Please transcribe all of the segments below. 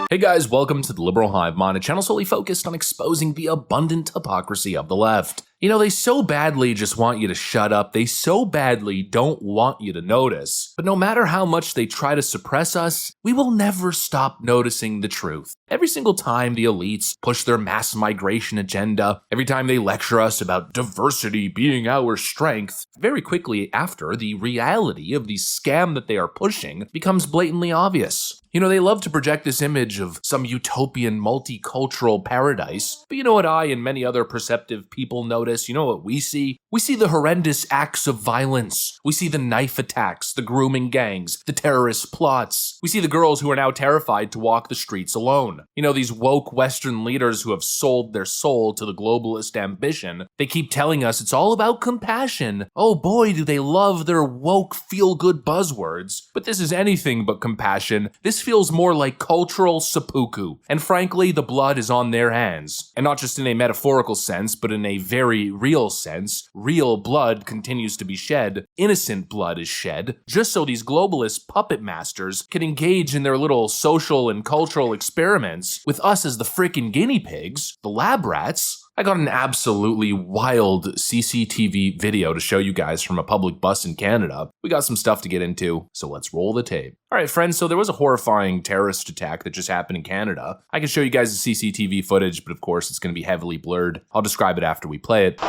Hey guys, welcome to the Liberal Hive Mind, a channel solely focused on exposing the abundant hypocrisy of the left. You know, they so badly just want you to shut up, they so badly don't want you to notice. But no matter how much they try to suppress us, we will never stop noticing the truth. Every single time the elites push their mass migration agenda, every time they lecture us about diversity being our strength, very quickly after, the reality of the scam that they are pushing becomes blatantly obvious. You know, they love to project this image of some utopian multicultural paradise, but you know what I and many other perceptive people notice? You know what we see? We see the horrendous acts of violence. We see the knife attacks, the grooming gangs, the terrorist plots. We see the girls who are now terrified to walk the streets alone. You know, these woke Western leaders who have sold their soul to the globalist ambition, they keep telling us it's all about compassion. Oh boy, do they love their woke feel-good buzzwords. But this is anything but compassion. This feels more like cultural seppuku, and frankly, the blood is on their hands. And not just in a metaphorical sense, but in a very real sense. Real blood continues to be shed, innocent blood is shed, just so these globalist puppet masters can engage in their little social and cultural experiments with us as the frickin' guinea pigs, the lab rats. I got an absolutely wild CCTV video to show you guys from a public bus in Canada. We got some stuff to get into, so let's roll the tape. Alright friends, so there was a horrifying terrorist attack that just happened in Canada. I can show you guys the CCTV footage, but of course it's going to be heavily blurred. I'll describe it after we play it.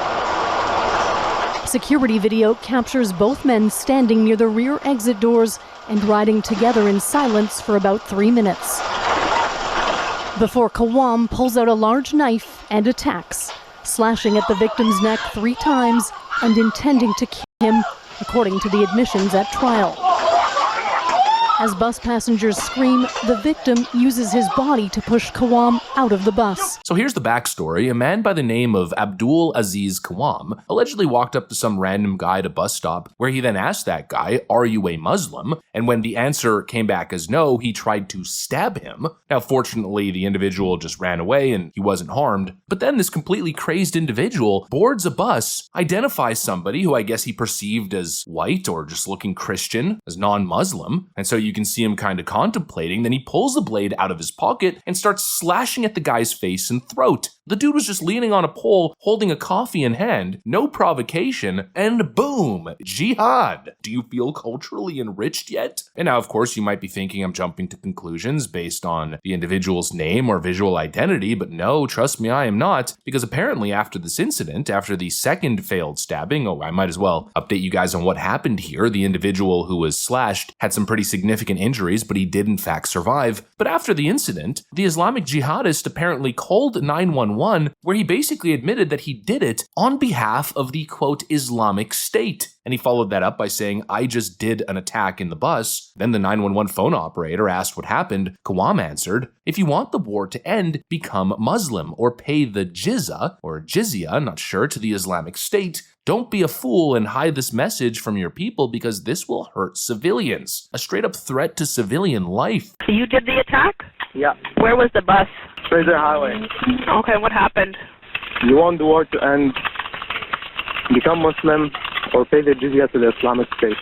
Security video captures both men standing near the rear exit doors and riding together in silence for about 3 minutes. Before Kawam pulls out a large knife and attacks, slashing at the victim's neck 3 times and intending to kill him, according to the admissions at trial. As bus passengers scream, the victim uses his body to push Kawam out of the bus. So here's the backstory. A man by the name of Abdul Aziz Kawam allegedly walked up to some random guy at a bus stop, where he then asked that guy, "Are you a Muslim?" And when the answer came back as no, he tried to stab him. Now fortunately, the individual just ran away and he wasn't harmed. But then this completely crazed individual boards a bus, identifies somebody who I guess he perceived as white or just looking Christian, as non-Muslim, and so you can see him kind of contemplating, then he pulls the blade out of his pocket and starts slashing at the guy's face and throat. The dude was just leaning on a pole, holding a coffee in hand, no provocation, and boom, jihad. Do you feel culturally enriched yet? And now, of course, you might be thinking I'm jumping to conclusions based on the individual's name or visual identity, but no, trust me, I am not, because apparently after this incident, after the second failed stabbing, I might as well update you guys on what happened here. The individual who was slashed had some pretty significant injuries, but he did in fact survive. But after the incident, the Islamic jihadist apparently called 911, where he basically admitted that he did it on behalf of the quote Islamic State. And he followed that up by saying, "I just did an attack in the bus." Then the 911 phone operator asked what happened. Kawam answered, "If you want the war to end, become Muslim or pay the jizya, not sure, to the Islamic State. Don't be a fool and hide this message from your people because this will hurt civilians." A straight up threat to civilian life. You did the attack? Yeah, Where was the bus? Fraser Highway. Okay, what happened? You want the war to end, become Muslim, or pay the jizya to the Islamic State.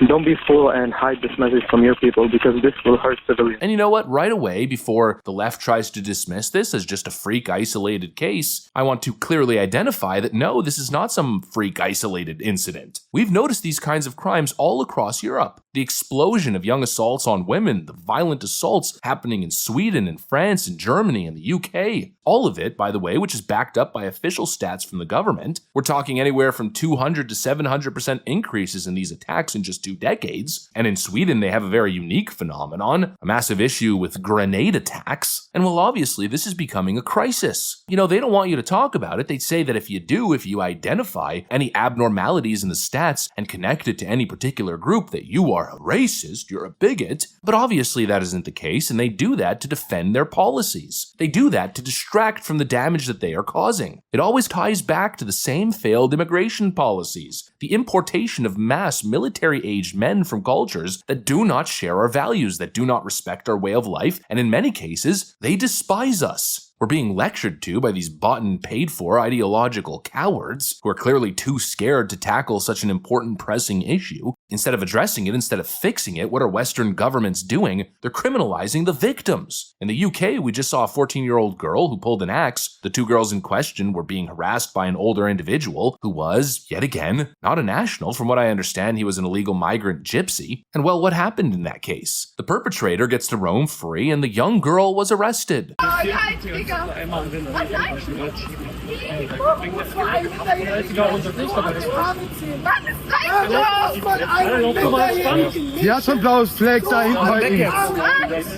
Don't be a fool and hide this message from your people because this will hurt civilians. And you know what? Right away, before the left tries to dismiss this as just a freak isolated case, I want to clearly identify that no, this is not some freak isolated incident. We've noticed these kinds of crimes all across Europe. The explosion of young assaults on women, the violent assaults happening in Sweden and France and Germany and the UK. All of it, by the way, which is backed up by official stats from the government. We're talking anywhere from 200 to 700% increases in these attacks in just 2 decades. And in Sweden, they have a very unique phenomenon, a massive issue with grenade attacks. And well, obviously, this is becoming a crisis. You know, they don't want you to talk about it. They'd say that if you identify any abnormalities in the stats and connect it to any particular group, that you are a racist, you're a bigot. But obviously that isn't the case, and they do that to defend their policies. They do that to distract from the damage that they are causing. It always ties back to the same failed immigration policies, the importation of mass military-aged men from cultures that do not share our values, that do not respect our way of life, and in many cases, they despise us. We're being lectured to by these bought and paid for ideological cowards who are clearly too scared to tackle such an important pressing issue. Instead of addressing it, instead of fixing it, what are Western governments doing? They're criminalizing the victims. In the UK, we just saw a 14-year-old girl who pulled an axe. The two girls in question were being harassed by an older individual who was, yet again, not a national. From what I understand, he was an illegal migrant gypsy. And well, what happened in that case? The perpetrator gets to roam free and the young girl was arrested.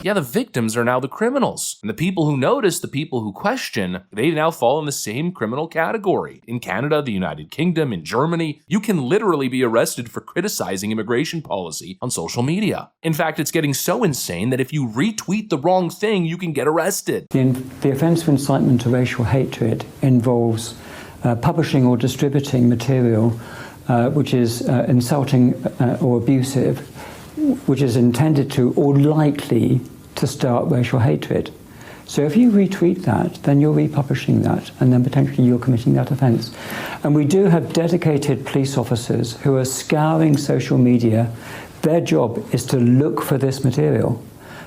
Yeah, the victims are now the criminals. And the people who notice, the people who question, they now fall in the same criminal category. In Canada, the United Kingdom, in Germany, you can literally be arrested for criticizing immigration policy on social media. In fact, it's getting so insane that if you retweet the wrong thing, you can get arrested. The offence of incitement to racial hatred involves publishing or distributing material which is insulting or abusive, which is intended to or likely to start racial hatred. So if you retweet that, then you're republishing that, and then potentially you're committing that offence. And we do have dedicated police officers who are scouring social media. Their job is to look for this material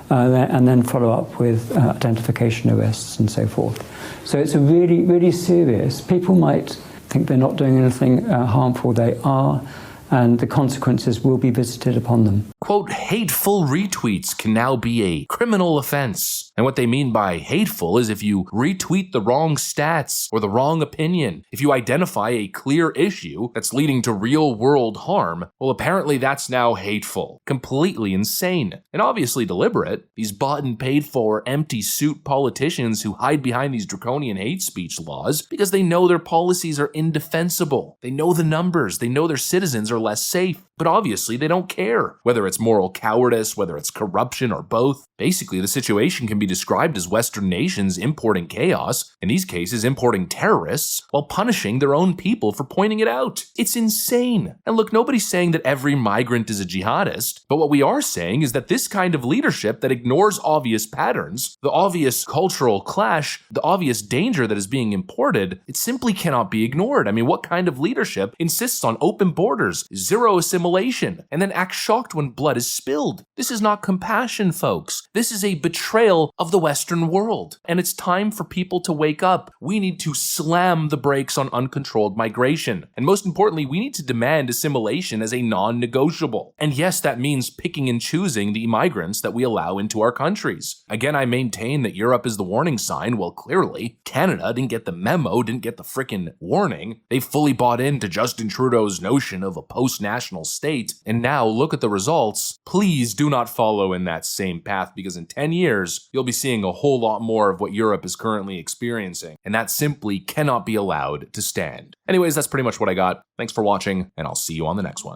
and then follow up with identification arrests and so forth. So it's a really, really serious. People might think they're not doing anything harmful. They are, and the consequences will be visited upon them. Quote, hateful retweets can now be a criminal offense. And what they mean by hateful is if you retweet the wrong stats or the wrong opinion, if you identify a clear issue that's leading to real world harm, well, apparently that's now hateful. Completely insane. And obviously deliberate. These bought and paid for empty suit politicians who hide behind these draconian hate speech laws because they know their policies are indefensible. They know the numbers. They know their citizens are less safe. But obviously they don't care. Whether it's moral cowardice, whether it's corruption, or both. Basically, the situation can be described as Western nations importing chaos, in these cases importing terrorists, while punishing their own people for pointing it out. It's insane. And look, nobody's saying that every migrant is a jihadist, but what we are saying is that this kind of leadership that ignores obvious patterns, the obvious cultural clash, the obvious danger that is being imported, it simply cannot be ignored. I mean, what kind of leadership insists on open borders, zero assimilation, and then acts shocked when blood is spilled? This is not compassion, folks. This is a betrayal of the Western world. And it's time for people to wake up. We need to slam the brakes on uncontrolled migration. And most importantly, we need to demand assimilation as a non-negotiable. And yes, that means picking and choosing the migrants that we allow into our countries. Again, I maintain that Europe is the warning sign. Well, clearly, Canada didn't get the memo, didn't get the frickin' warning. They fully bought into Justin Trudeau's notion of a post-national state. And now look at the results. Please do not follow in that same path, because in 10 years, you'll be seeing a whole lot more of what Europe is currently experiencing. And that simply cannot be allowed to stand. Anyways, that's pretty much what I got. Thanks for watching, and I'll see you on the next one.